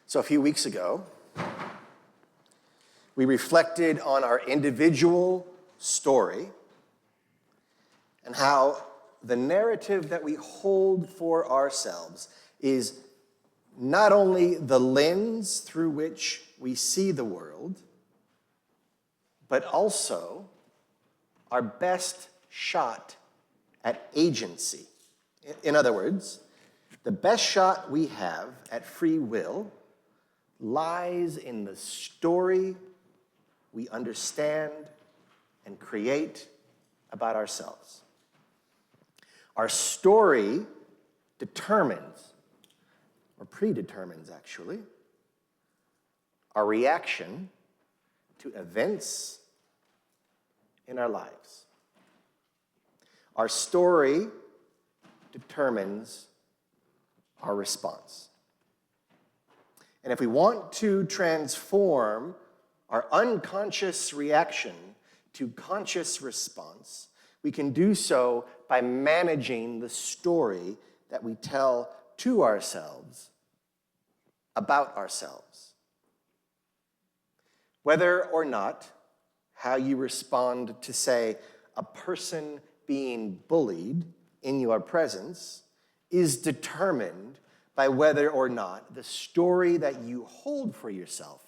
So a few weeks ago, we reflected on our individual story and how the narrative that we hold for ourselves is not only the lens through which we see the world, but also our best shot at agency. In other words, the best shot we have at free will lies in the story we understand and create about ourselves. Our story determines, or predetermines actually, our reaction to events in our lives. Our story determines our response. And if we want to transform our unconscious reaction to conscious response, we can do so by managing the story that we tell to ourselves about ourselves. Whether or not how you respond to, say, a person being bullied in your presence is determined by whether or not the story that you hold for yourself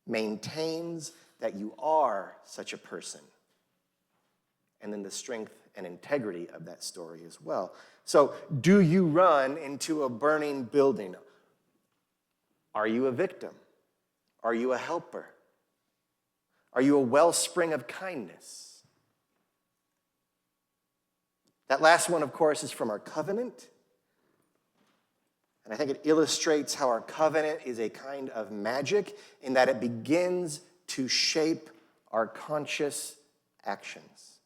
maintains that you are such a person, and then the strength and integrity of that story as well. So, do you run into a burning building? Are you a victim? Are you a helper? Are you a wellspring of kindness? That last one, of course, is from our covenant. And I think it illustrates how our covenant is a kind of magic in that it begins to shape our conscious actions.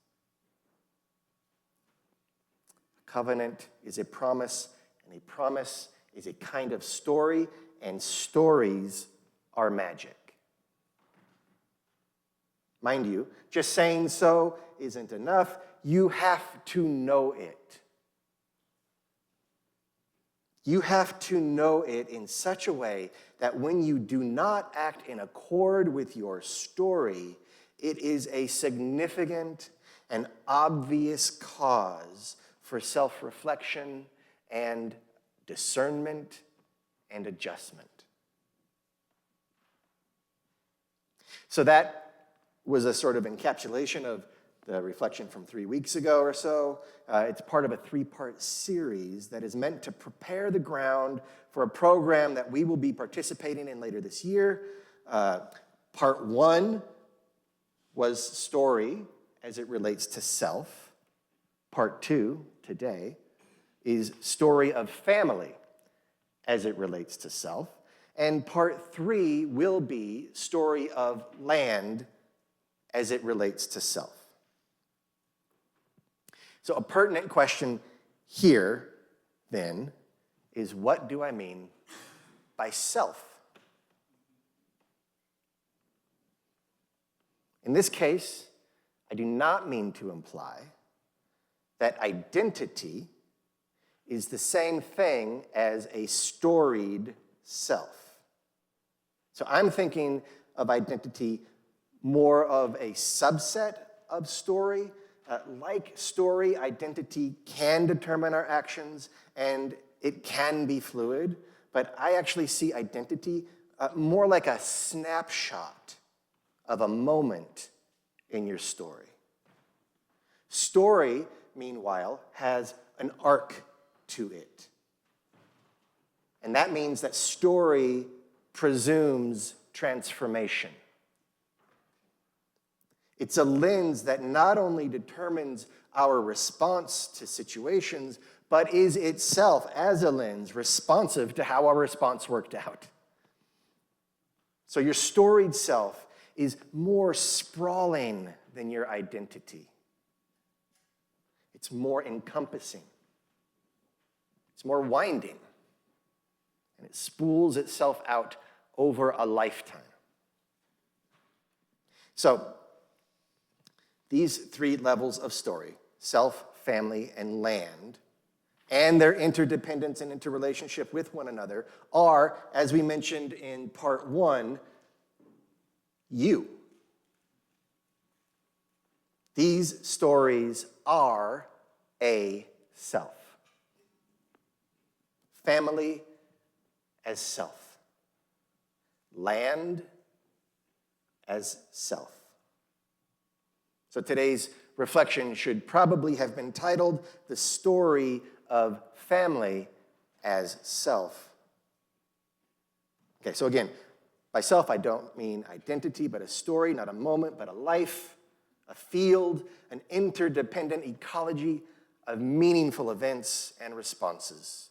A covenant is a promise, and a promise is a kind of story, and stories are magic. Mind you, just saying so isn't enough. You have to know it. You have to know it in such a way that when you do not act in accord with your story, it is a significant and obvious cause for self-reflection and discernment and adjustment. So that was a sort of encapsulation of the reflection from 3 weeks ago or so. It's part of a 3-part series that is meant to prepare the ground for a program that we will be participating in later this year. Part 1 was story as it relates to self. Part 2, today, is story of family as it relates to self. And part 3 will be story of land as it relates to self. So a pertinent question here, then, is what do I mean by self? In this case, I do not mean to imply that identity is the same thing as a storied self. So I'm thinking of identity more of a subset of story. Like story, identity can determine our actions, and it can be fluid, but I actually see identity more like a snapshot of a moment in your story. Story, meanwhile, has an arc to it. And that means that story presumes transformation. It's a lens that not only determines our response to situations, but is itself, as a lens, responsive to how our response worked out. So your storied self is more sprawling than your identity. It's more encompassing. It's more winding. And it spools itself out over a lifetime. So, these 3 levels of story, self, family, and land, and their interdependence and interrelationship with one another are, as we mentioned in part 1, you. These stories are a self. Family as self. Land as self. So today's reflection should probably have been titled The Story of Family as Self. Okay, so again, by self I don't mean identity, but a story, not a moment, but a life, a field, an interdependent ecology of meaningful events and responses.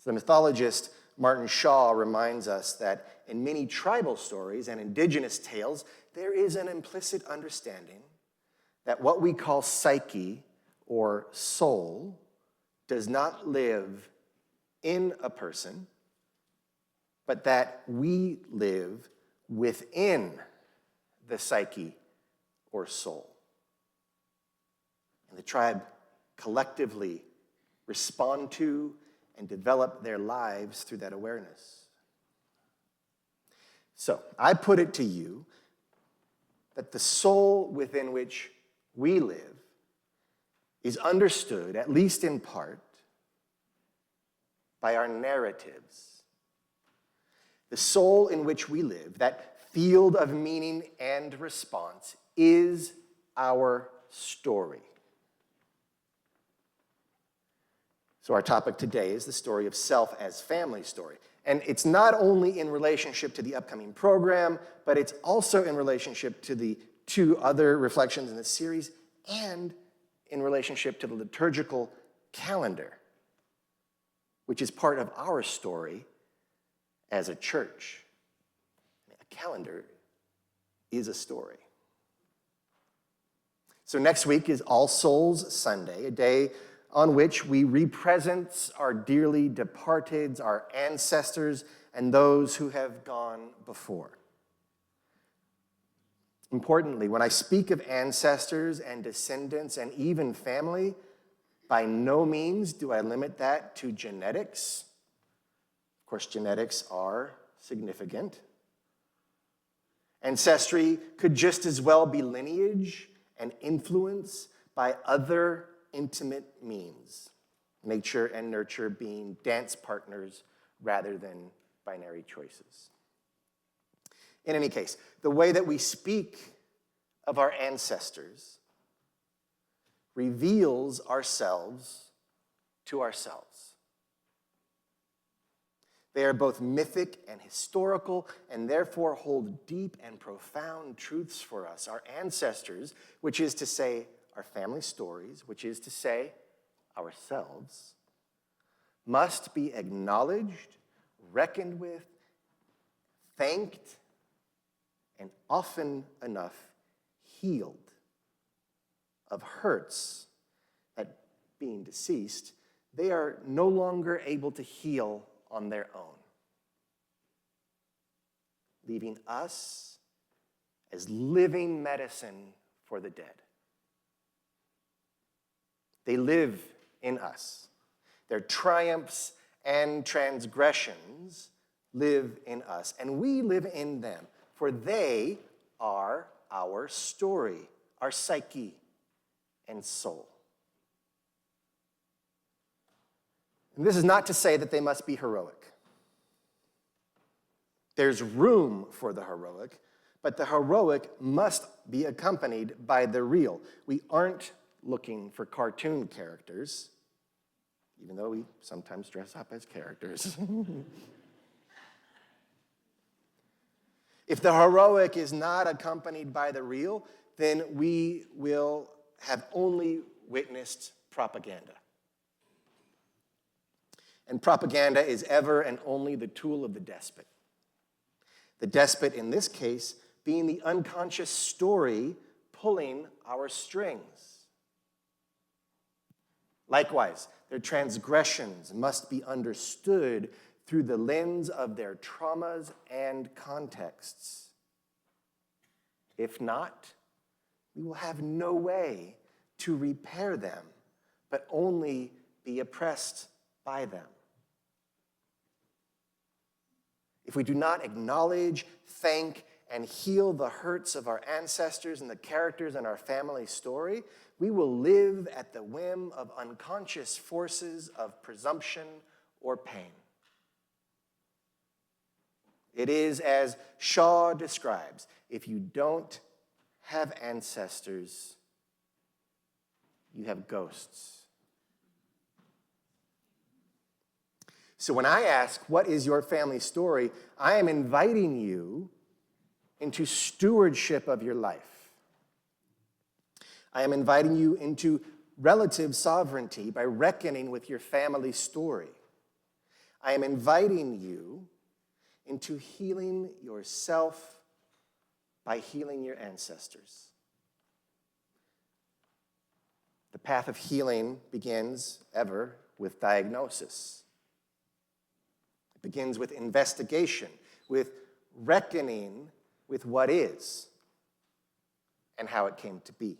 The mythologist Martin Shaw reminds us that in many tribal stories and indigenous tales, there is an implicit understanding that what we call psyche or soul does not live in a person, but that we live within the psyche or soul. And the tribe collectively respond to and develop their lives through that awareness. So, I put it to you that the soul within which we live is understood, at least in part, by our narratives. The soul in which we live, that field of meaning and response, is our story. So our topic today is the story of self as family story. And it's not only in relationship to the upcoming program, but it's also in relationship to the 2 other reflections in this series and in relationship to the liturgical calendar, which is part of our story as a church. A calendar is a story. So next week is All Souls Sunday, a day on which we represent our dearly departeds, our ancestors, and those who have gone before. Importantly, when I speak of ancestors and descendants and even family, by no means do I limit that to genetics. Of course, genetics are significant. Ancestry could just as well be lineage and influence by other intimate means, nature and nurture being dance partners rather than binary choices. In any case, the way that we speak of our ancestors reveals ourselves to ourselves. They are both mythic and historical, and therefore hold deep and profound truths for us. Our ancestors, which is to say, our family stories, which is to say, ourselves, must be acknowledged, reckoned with, thanked, and often enough healed of hurts that, being deceased, they are no longer able to heal on their own, leaving us as living medicine for the dead. They live in us. Their triumphs and transgressions live in us, and we live in them, for they are our story, our psyche and soul. And this is not to say that they must be heroic. There's room for the heroic, but the heroic must be accompanied by the real. We aren't looking for cartoon characters, even though we sometimes dress up as characters. If the heroic is not accompanied by the real, then we will have only witnessed propaganda. And propaganda is ever and only the tool of the despot. The despot in this case being the unconscious story pulling our strings. Likewise, their transgressions must be understood through the lens of their traumas and contexts. If not, we will have no way to repair them but only be oppressed by them. If we do not acknowledge, thank, and heal the hurts of our ancestors and the characters in our family story, we will live at the whim of unconscious forces of presumption or pain. It is as Shaw describes, if you don't have ancestors, you have ghosts. So when I ask, what is your family story, I am inviting you into stewardship of your life. I am inviting you into relative sovereignty by reckoning with your family story. I am inviting you into healing yourself by healing your ancestors. The path of healing begins ever with diagnosis. It begins with investigation, with reckoning with what is and how it came to be.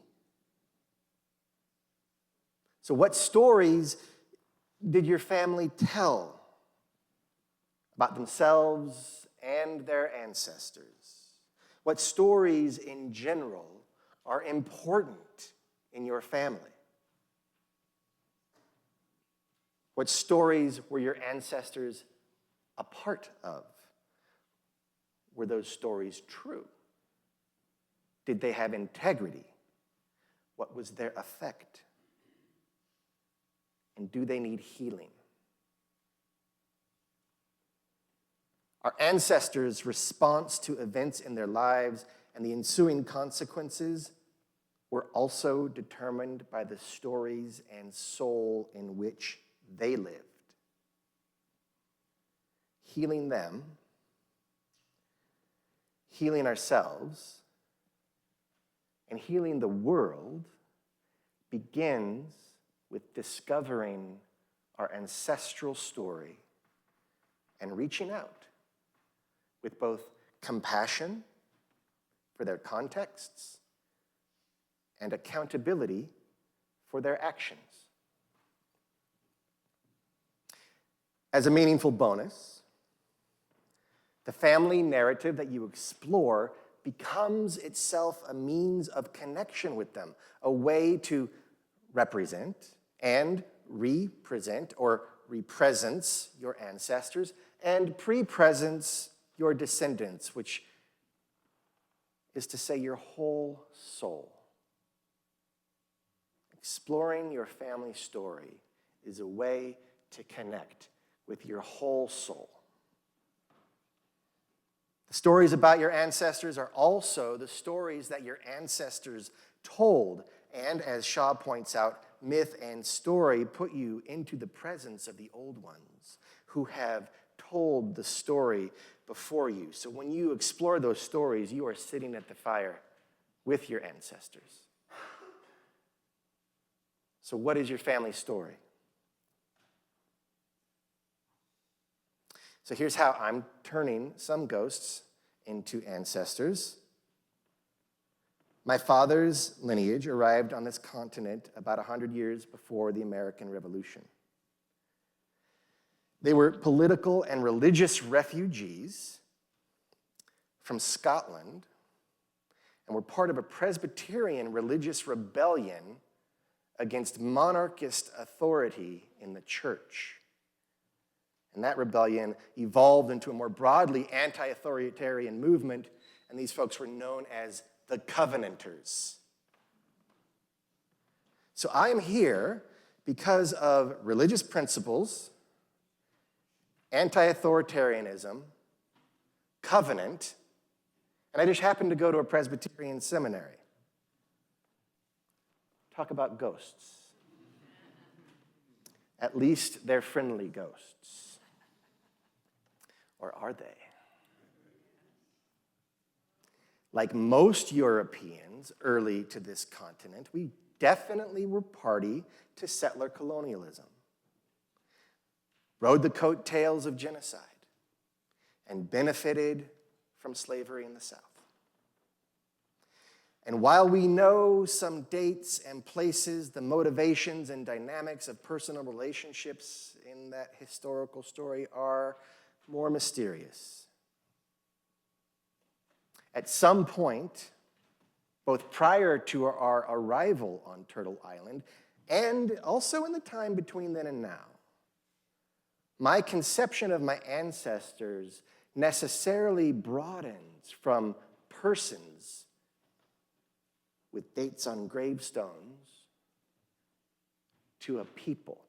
So what stories did your family tell about themselves and their ancestors? What stories in general are important in your family? What stories were your ancestors a part of? Were those stories true? Did they have integrity? What was their effect? And do they need healing? Our ancestors' response to events in their lives and the ensuing consequences were also determined by the stories and soul in which they lived. Healing them, healing ourselves, and healing the world begins with discovering our ancestral story and reaching out with both compassion for their contexts and accountability for their actions. As a meaningful bonus, the family narrative that you explore becomes itself a means of connection with them, a way to represent and represent or represence your ancestors and pre-presence your descendants, which is to say your whole soul. Exploring your family story is a way to connect with your whole soul. The stories about your ancestors are also the stories that your ancestors told, and as Shaw points out, myth and story put you into the presence of the old ones who have told the story before you. So when you explore those stories, you are sitting at the fire with your ancestors. So what is your family story? So here's how I'm turning some ghosts into ancestors. My father's lineage arrived on this continent about 100 years before the American Revolution. They were political and religious refugees from Scotland and were part of a Presbyterian religious rebellion against monarchist authority in the church. And that rebellion evolved into a more broadly anti-authoritarian movement, and these folks were known as the Covenanters. So I am here because of religious principles, anti-authoritarianism, covenant, and I just happened to go to a Presbyterian seminary. Talk about ghosts. At least they're friendly ghosts. Or are they? Like most Europeans early to this continent, we definitely were party to settler colonialism, rode the coattails of genocide, and benefited from slavery in the South. And while we know some dates and places, the motivations and dynamics of personal relationships in that historical story are more mysterious. At some point, both prior to our arrival on Turtle Island and also in the time between then and now, my conception of my ancestors necessarily broadens from persons with dates on gravestones to a people.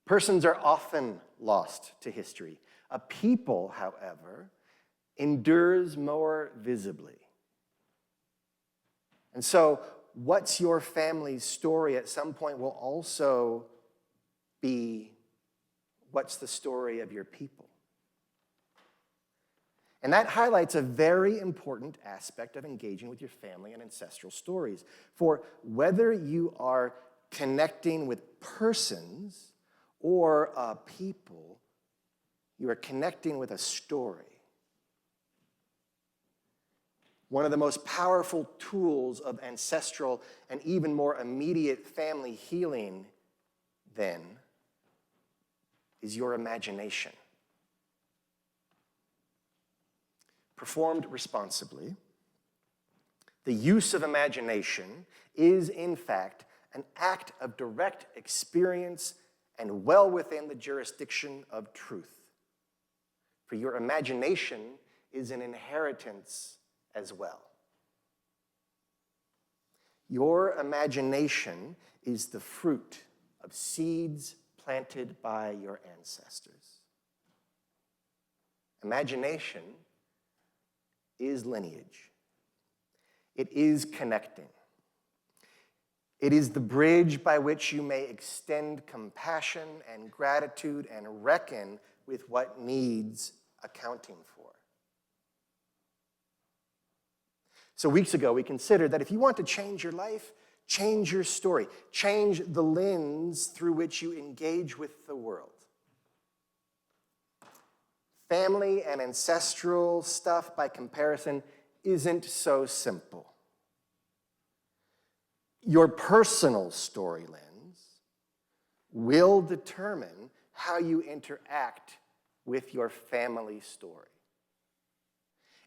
Persons are often lost to history. A people, however, endures more visibly. And so, what's your family's story at some point will also be what's the story of your people. And that highlights a very important aspect of engaging with your family and ancestral stories. For whether you are connecting with persons or a people, you are connecting with a story. One of the most powerful tools of ancestral and even more immediate family healing, then, is your imagination. Performed responsibly, the use of imagination is, in fact, an act of direct experience and well within the jurisdiction of truth. For your imagination is an inheritance as well. Your imagination is the fruit of seeds planted by your ancestors. Imagination is lineage. It is connecting. It is the bridge by which you may extend compassion and gratitude and reckon with what needs accounting for. So weeks ago, we considered that if you want to change your life, change your story. Change the lens through which you engage with the world. Family and ancestral stuff, by comparison, isn't so simple. Your personal story lens will determine how you interact with your family story.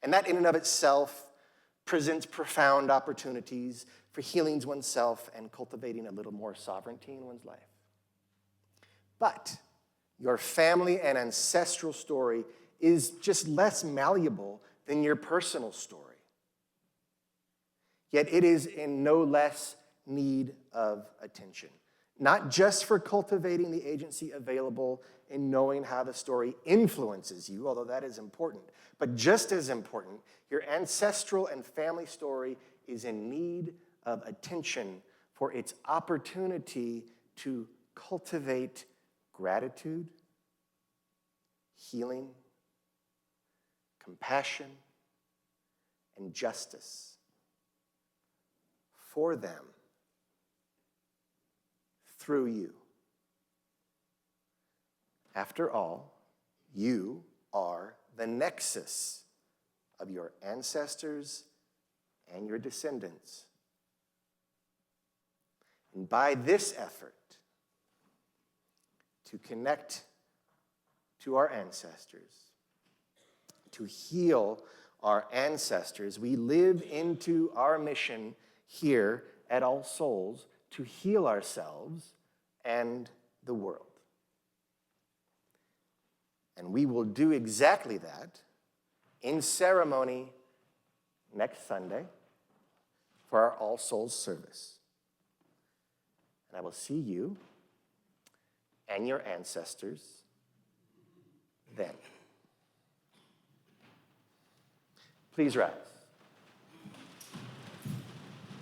And that in and of itself presents profound opportunities for healing oneself and cultivating a little more sovereignty in one's life. But your family and ancestral story is just less malleable than your personal story. Yet it is in no less need of attention. Not just for cultivating the agency available in knowing how the story influences you, although that is important, but just as important, your ancestral and family story is in need of attention for its opportunity to cultivate gratitude, healing, compassion, and justice for them through you. After all, you are the nexus of your ancestors and your descendants. And by this effort to connect to our ancestors, to heal our ancestors, we live into our mission here at All Souls to heal ourselves and the world. And we will do exactly that in ceremony next Sunday for our All Souls service. And I will see you and your ancestors then. Please rise.